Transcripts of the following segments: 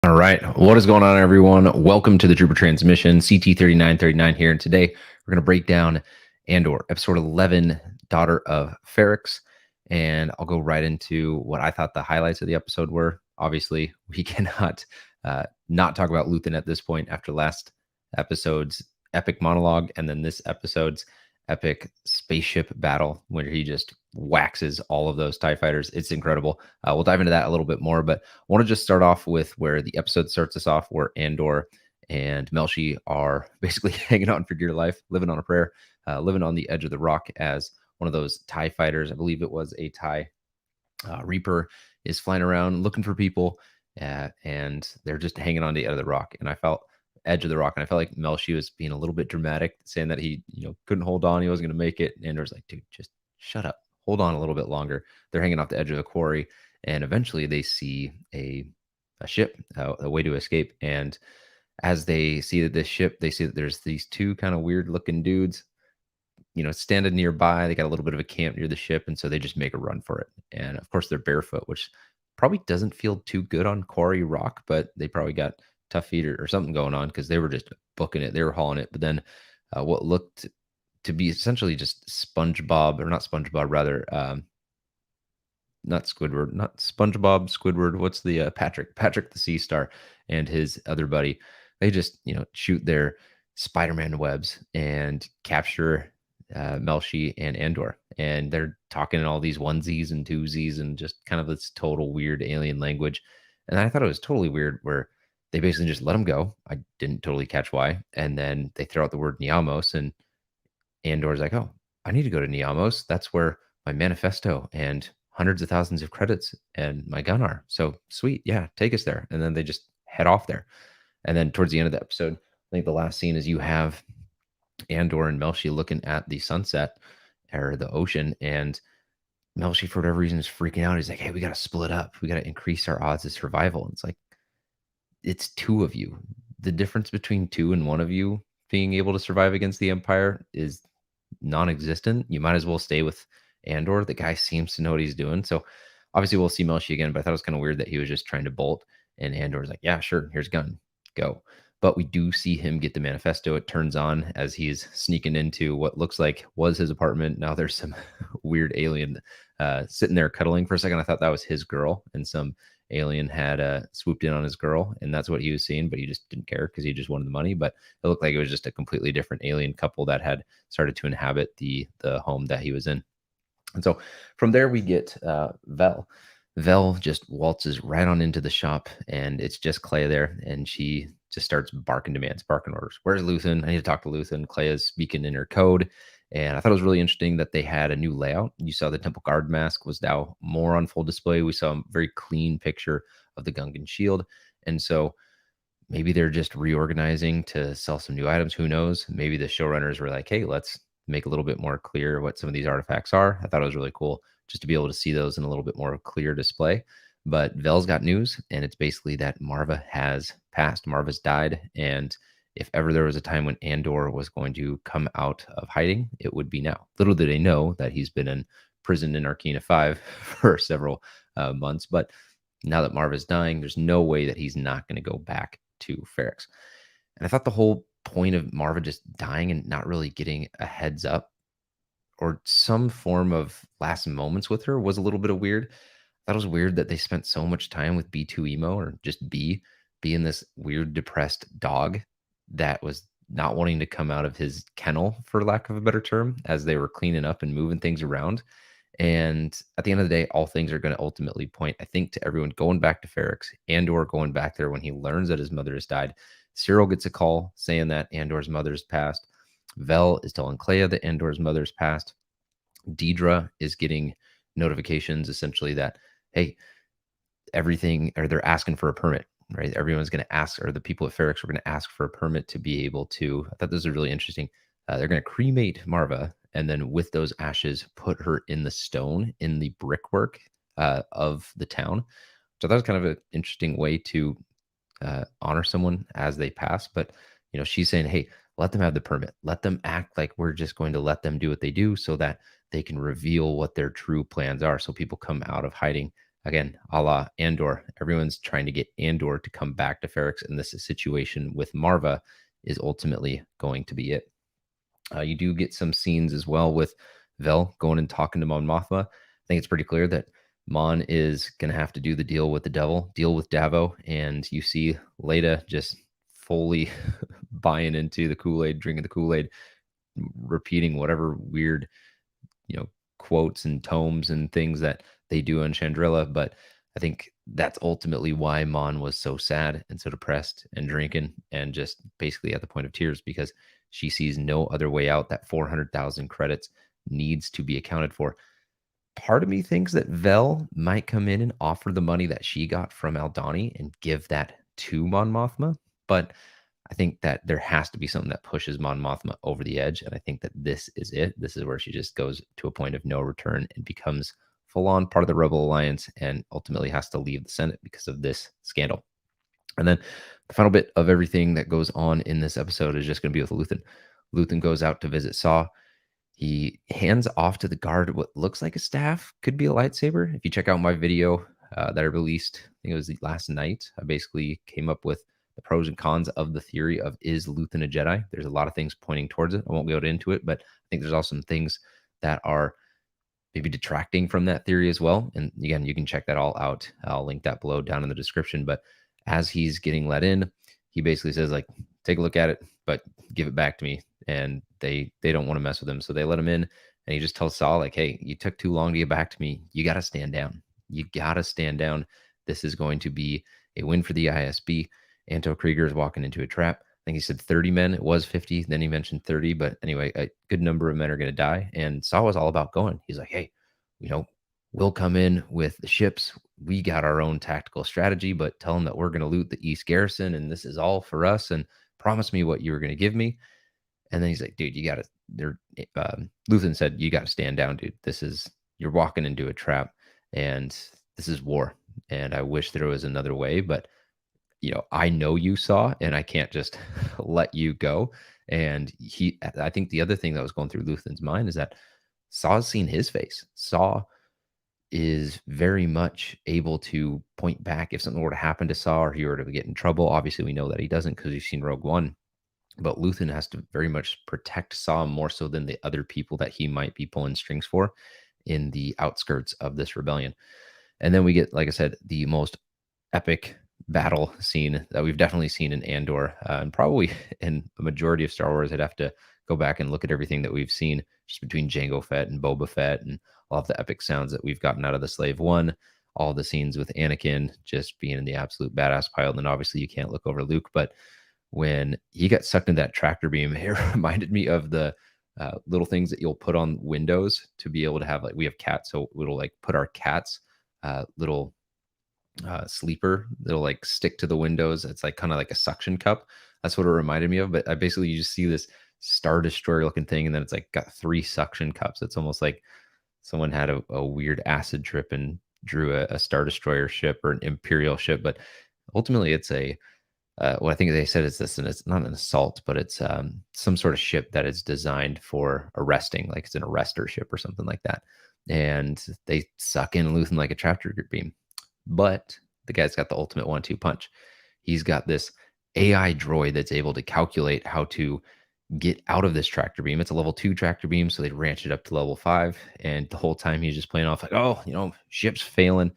All right. What is going on, everyone? Welcome to the Trooper Transmission, CT3939 here. And today we're going to break down Andor, episode 11, Daughter of Ferrix. And I'll go right into what I thought the highlights of the episode were. Obviously, we cannot not talk about Luthen at this point after last episode's epic monologue and then this episode's epic spaceship battle where he just waxes all of those TIE fighters. It's incredible. We'll dive into that a little bit more, but I want to just start off with where the episode starts us off, where Andor and Melshi are basically hanging on for dear life, living on a prayer, living on the edge of the rock as one of those TIE fighters, I believe it was a TIE Reaper, is flying around looking for people, and they're just hanging on the edge of the rock. And I felt like Melshi was being a little bit dramatic, saying that he, couldn't hold on, he wasn't going to make it. And Andor's like, dude, just shut up, hold on a little bit longer. They're hanging off the edge of the quarry, and eventually they see a ship, a way to escape. And as they see this ship, they see that there's these two kind of weird looking dudes, standing nearby. They got a little bit of a camp near the ship, and so they just make a run for it. And of course, they're barefoot, which probably doesn't feel too good on quarry rock, but they probably got tough feet or something going on because they were just booking it. They were hauling it. But then what looked to be essentially just SpongeBob, or not SpongeBob, rather, not Squidward, not SpongeBob, Squidward. What's the Patrick the Sea Star and his other buddy? They just, shoot their Spider-Man webs and capture Melshi and Andor. And they're talking in all these onesies and twosies and just kind of this total weird alien language. And I thought it was totally weird where they basically just let him go. I didn't totally catch why. And then they throw out the word Niamos, and Andor's like, oh, I need to go to Niamos. That's where my manifesto and hundreds of thousands of credits and my gun are. So sweet. Yeah, take us there. And then they just head off there. And then towards the end of the episode, I think the last scene is you have Andor and Melshi looking at the sunset or the ocean, and Melshi, for whatever reason, is freaking out. He's like, hey, we got to split up. We got to increase our odds of survival. And it's like, it's two of you. The difference between two and one of you being able to survive against the Empire is non-existent. You might as well stay with Andor. The guy seems to know what he's doing. So obviously we'll see Melshi again, but I thought it was kind of weird that he was just trying to bolt, and Andor's like, yeah, sure, here's gun, go. But we do see him get the manifesto. It turns on as he's sneaking into what looks like was his apartment. Now there's some weird alien sitting there cuddling. For a second, I thought that was his girl, and some alien had swooped in on his girl, and that's what he was seeing, but he just didn't care because he just wanted the money. But it looked like it was just a completely different alien couple that had started to inhabit the home that he was in. And so from there we get Vel. Vel just waltzes right on into the shop, and it's just Clea there, and she just starts barking demands, barking orders. Where's Luthen? I need to talk to Luthen. Clea's speaking in her code. And I thought it was really interesting that they had a new layout. You saw the Temple Guard mask was now more on full display. We saw a very clean picture of the Gungan shield. And so maybe they're just reorganizing to sell some new items. Who knows? Maybe the showrunners were like, hey, let's make a little bit more clear what some of these artifacts are. I thought it was really cool just to be able to see those in a little bit more clear display. But Vel's got news, and it's basically that Marva has passed. Marva's died, and if ever there was a time when Andor was going to come out of hiding, it would be now. Little did they know that he's been in prison in Arcana 5 for several months. But now that Marva's dying, there's no way that he's not going to go back to Ferrix. And I thought the whole point of Marva just dying and not really getting a heads up or some form of last moments with her was a little bit of weird. I thought it was weird that they spent so much time with B2 Emo, or just B, being this weird depressed dog that was not wanting to come out of his kennel, for lack of a better term, as they were cleaning up and moving things around. And at the end of the day, all things are going to ultimately point, I think, to everyone going back to Ferrix, Andor going back there when he learns that his mother has died. Cyril gets a call saying that Andor's mother's passed. Vel is telling Clea that Andor's mother's passed. Deidre is getting notifications essentially that, hey, everything, or they're asking for a permit, right? Everyone's going to ask, or the people at Ferrix are going to ask for a permit to be able to, I thought this was really interesting. They're going to cremate Marva, and then with those ashes, put her in the stone, in the brickwork of the town. So that was kind of an interesting way to honor someone as they pass. But, she's saying, hey, let them have the permit. Let them act like we're just going to let them do what they do so that they can reveal what their true plans are. So people come out of hiding again, a la Andor. Everyone's trying to get Andor to come back to Ferrix, and this situation with Marva is ultimately going to be it. You do get some scenes as well with Vel going and talking to Mon Mothma. I think it's pretty clear that Mon is going to have to do the deal with the devil, deal with Davo, and you see Leda just fully buying into the Kool-Aid, drinking the Kool-Aid, repeating whatever weird, you know, quotes and tomes and things that they do on Chandrilla. But I think that's ultimately why Mon was so sad and so depressed and drinking and just basically at the point of tears, because she sees no other way out. That 400,000 credits needs to be accounted for. Part of me thinks that Vel might come in and offer the money that she got from Aldani and give that to Mon Mothma. But I think that there has to be something that pushes Mon Mothma over the edge. And I think that this is it. This is where she just goes to a point of no return and becomes full on part of the Rebel Alliance and ultimately has to leave the Senate because of this scandal. And then the final bit of everything that goes on in this episode is just going to be with Luthen. Luthen goes out to visit Saw. He hands off to the guard what looks like a staff, could be a lightsaber. If you check out my video that I released, I think it was last night, I basically came up with the pros and cons of the theory of, is Luthen a Jedi? There's a lot of things pointing towards it. I won't go into it, but I think there's also some things that are maybe detracting from that theory as well. And again, you can check that all out. I'll link that below down in the description. But as he's getting let in, he basically says, like, take a look at it, but give it back to me. And they don't want to mess with him. So they let him in, and he just tells Saul, like, hey, you took too long to get back to me. You got to stand down. You got to stand down. This is going to be a win for the ISB. Anto Krieger is walking into a trap. I think he said 30 men. It was 50. Then he mentioned 30. But anyway, a good number of men are going to die. And Saul was all about going. He's like, hey, we'll come in with the ships. We got our own tactical strategy, but tell them that we're going to loot the East Garrison, and this is all for us. And promise me what you were going to give me. And then he's like, dude, you got to, Luthen said, you got to stand down, dude. You're walking into a trap, and this is war. And I wish there was another way, but, I know you Saw, and I can't just let you go. And I think the other thing that was going through Luthen's mind is that Saw's seen his face. Saw is very much able to point back if something were to happen to Saw or he were to get in trouble. Obviously, we know that he doesn't because we've seen Rogue One. But Luthen has to very much protect Saw more so than the other people that he might be pulling strings for in the outskirts of this rebellion. And then we get, like I said, the most epic battle scene that we've definitely seen in Andor, and probably in a majority of Star Wars. I'd have to go back and look at everything that we've seen just between Jango Fett and Boba Fett and all of the epic sounds that we've gotten out of the Slave One, all the scenes with Anakin just being in the absolute badass pile. And then obviously you can't look over Luke, but when he got sucked into that tractor beam, it reminded me of the little things that you'll put on windows to be able to have, like, we have cats, so it'll like put our cats little sleeper that'll like stick to the windows. It's like kind of like a suction cup. That's what it reminded me of. But I basically, you just see this Star Destroyer looking thing, and then it's like got 3 suction cups. It's almost like someone had a weird acid trip and drew a Star Destroyer ship or an Imperial ship. But ultimately, it's a what I think they said is this, and it's not an assault, but it's some sort of ship that is designed for arresting, like it's an arrestor ship or something like that. And they suck in Luthen like a tractor beam. But the guy's got the ultimate 1-2 punch. He's got this AI droid that's able to calculate how to get out of this tractor beam. It's a level 2 tractor beam, so they ranch it up to level 5. And the whole time he's just playing off like, oh, ship's failing.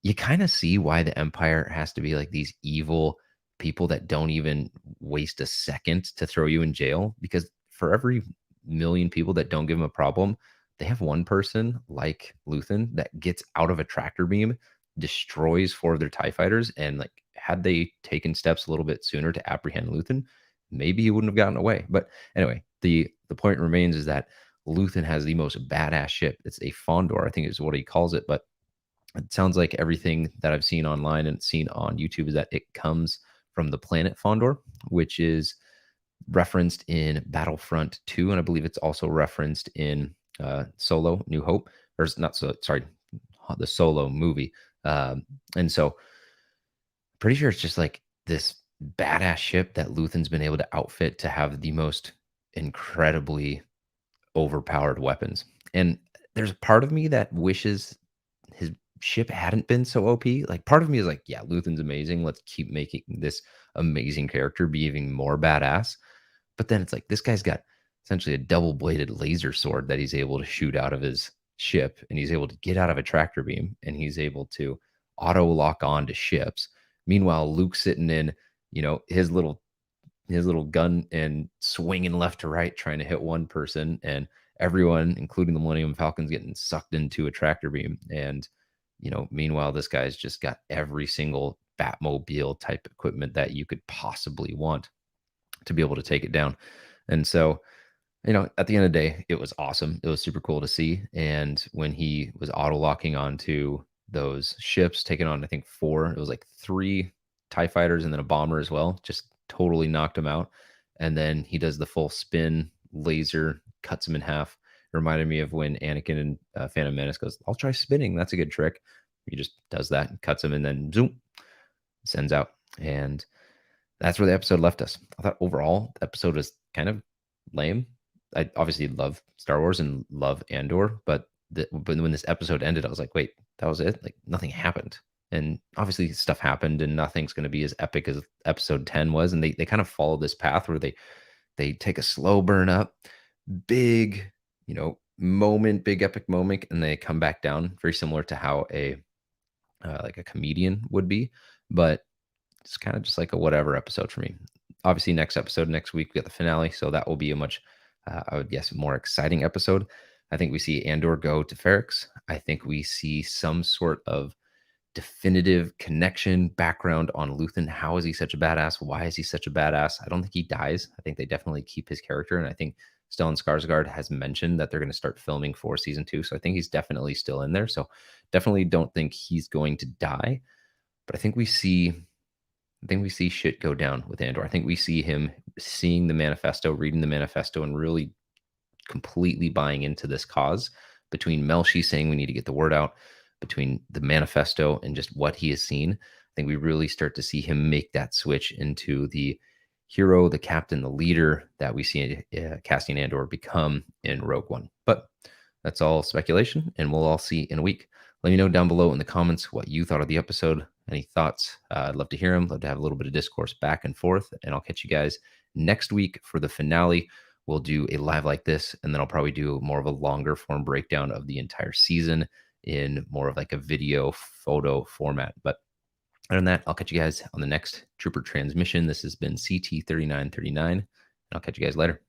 You kind of see why the Empire has to be like these evil people that don't even waste a second to throw you in jail, because for every million people that don't give them a problem, they have one person like Luthen that gets out of a tractor beam, destroys 4 of their TIE fighters, and like had they taken steps a little bit sooner to apprehend Luthen, maybe he wouldn't have gotten away. But anyway, the point remains is that Luthen has the most badass ship. It's a Fondor, I think is what he calls it, but it sounds like everything that I've seen online and seen on YouTube is that it comes from the planet Fondor, which is referenced in Battlefront 2, and I believe it's also referenced in Solo, New Hope, or not so, sorry, the Solo movie. And so pretty sure it's just like this badass ship that Luthen's been able to outfit to have the most incredibly overpowered weapons. And there's a part of me that wishes his ship hadn't been so OP. Like part of me is like, yeah, Luthen's amazing. Let's keep making this amazing character be even more badass. But then it's like this guy's got essentially a double-bladed laser sword that he's able to shoot out of his ship, and he's able to get out of a tractor beam, and he's able to auto lock on to ships. Meanwhile, Luke's sitting in, his little gun and swinging left to right, trying to hit one person, and everyone, including the Millennium Falcon's getting sucked into a tractor beam. And meanwhile, this guy's just got every single Batmobile type equipment that you could possibly want to be able to take it down. And so, at the end of the day, it was awesome. It was super cool to see. And when he was auto locking onto those ships, taking on, I think, four, it was like three TIE fighters and then a bomber as well, just totally knocked him out. And then he does the full spin laser, cuts him in half. It reminded me of when Anakin and Phantom Menace goes, I'll try spinning. That's a good trick. He just does that and cuts him and then zoom, sends out. And that's where the episode left us. I thought overall the episode was kind of lame. I obviously love Star Wars and love Andor, but when this episode ended, I was like, wait, that was it? Like nothing happened. And obviously stuff happened and nothing's going to be as epic as episode 10 was. And they kind of follow this path where they take a slow burn up, big, moment, big epic moment, and they come back down, very similar to how a like a comedian would be. But it's kind of just like a whatever episode for me. Obviously, next week, we got the finale. So that will be a much, I would guess, more exciting episode. I think we see Andor go to Ferrix. I think we see some sort of definitive connection, background on Luthen. How is he such a badass? Why is he such a badass? I don't think he dies. I think they definitely keep his character. And I think Stellan Skarsgård has mentioned that they're going to start filming for season 2. So I think he's definitely still in there. So definitely don't think he's going to die. But I think we see shit go down with Andor. I think we see him seeing the manifesto, reading the manifesto, and really completely buying into this cause. Between Melshi saying we need to get the word out, between the manifesto and just what he has seen, I think we really start to see him make that switch into the hero, the captain, the leader that we see Cassian Andor become in Rogue One. But that's all speculation, and we'll all see in a week. Let me know down below in the comments what you thought of the episode. Any thoughts? I'd love to hear them. Love to have a little bit of discourse back and forth. And I'll catch you guys next week for the finale. We'll do a live like this, and then I'll probably do more of a longer form breakdown of the entire season in more of like a video photo format. But other than that, I'll catch you guys on the next Trooper Transmission. This has been CT3939, and I'll catch you guys later.